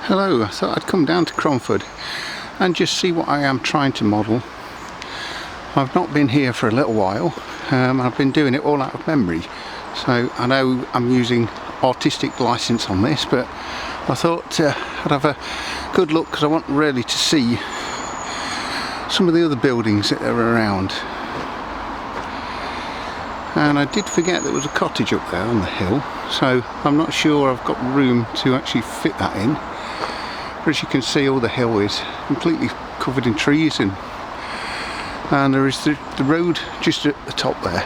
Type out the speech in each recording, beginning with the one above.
Hello, I thought I'd come down to Cromford and just see what I am trying to model. I've not been here for a little while. I've been doing it all out of memory, so I know I'm using artistic license on this, but I thought I'd have a good look because I want really to see some of the other buildings that are around. And I did forget there was a cottage up there on the hill, so I'm not sure I've got room to actually fit that in. But as you can see, all the hill is completely covered in trees, and there is the road just at the top there.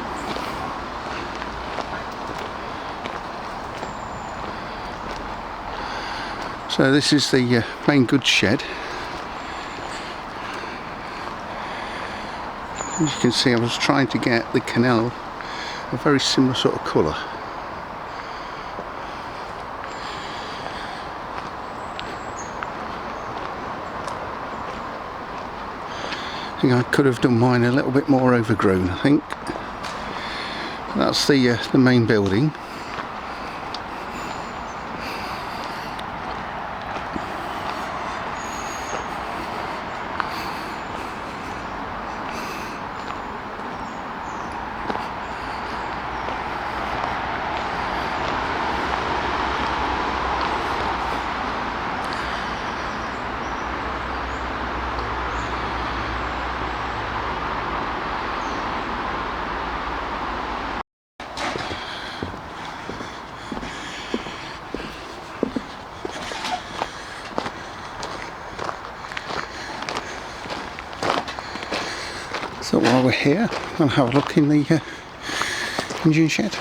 So this is the main goods shed. As you can see, I was trying to get the canal a very similar sort of colour. I think I could have done mine a little bit more overgrown, I think. That's the main building. So while we're here, I'll have a look in the engine shed.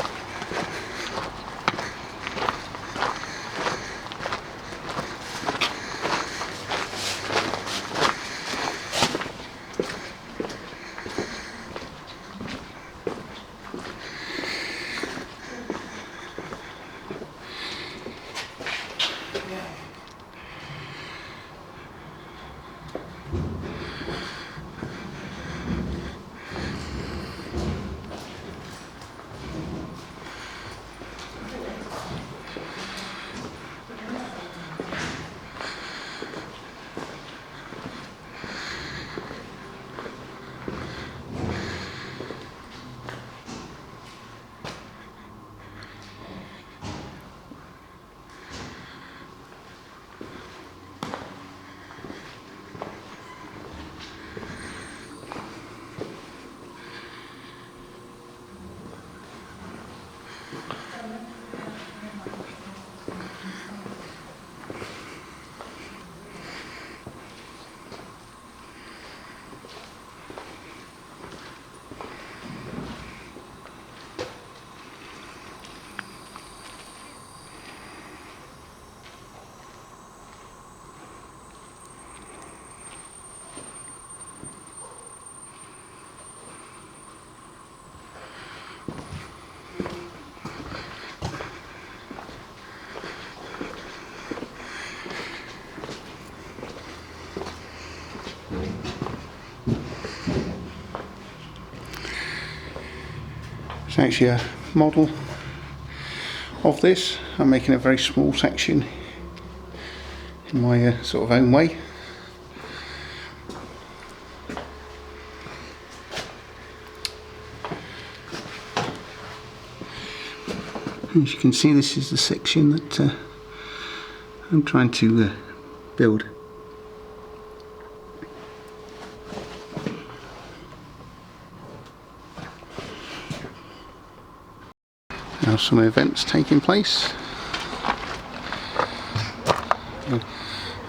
It's actually a model of this. I'm making a very small section in my sort of own way. As you can see, this is the section that I'm trying to build. Now some events taking place.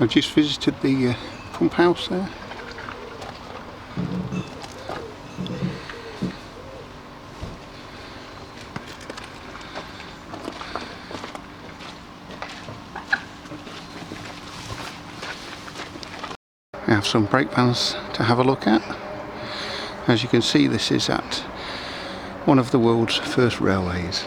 I've just visited the pump house there. I have some brake vans to have a look at. As you can see, this is at one of the world's first railways.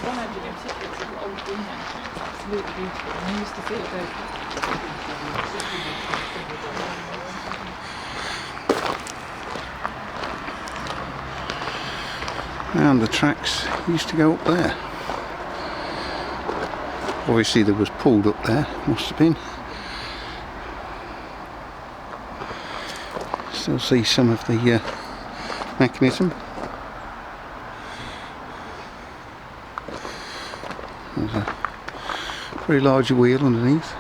one engine in particular, it's an old green engine. It's absolutely beautiful. And I used to see it go. And the tracks used to go up there. Obviously there was pulled up there, must have been. Still see some of the mechanism. There's a very large wheel underneath.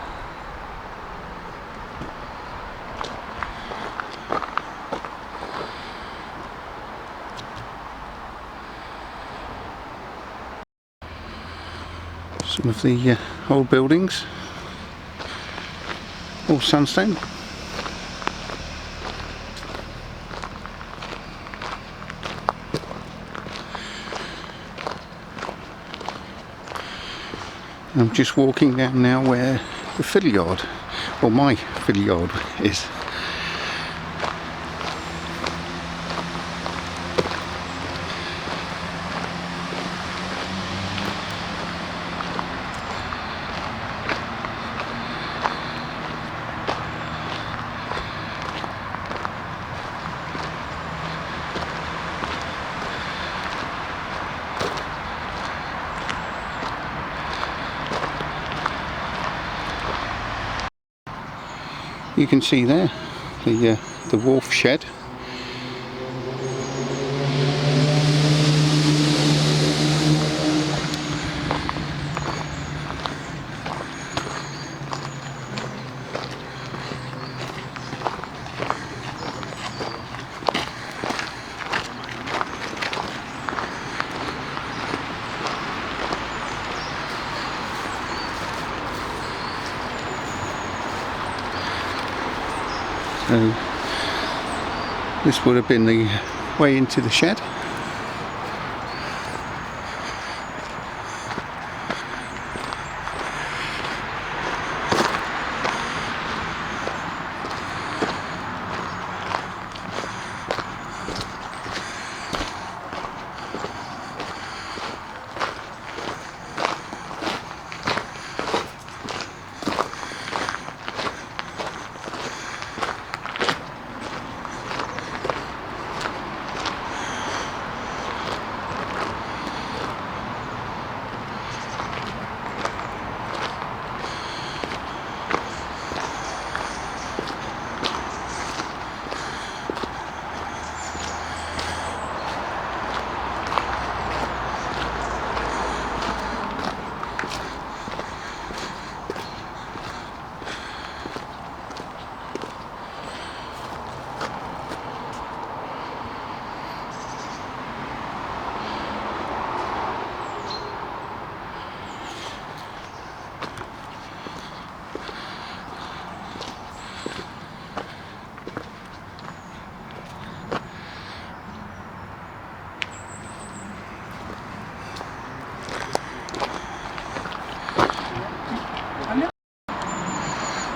Some of the old buildings, all sandstone. I'm just walking down now where the fiddle yard, or my fiddle yard, is. You can see there the wharf shed. So this would have been the way into the shed.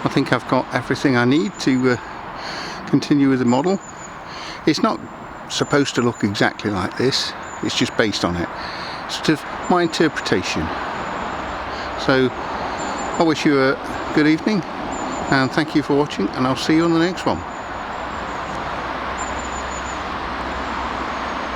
I think I've got everything I need to continue with the model. It's not supposed to look exactly like this, it's just based on it. Sort of my interpretation. So I wish you a good evening and thank you for watching, and I'll see you on the next one.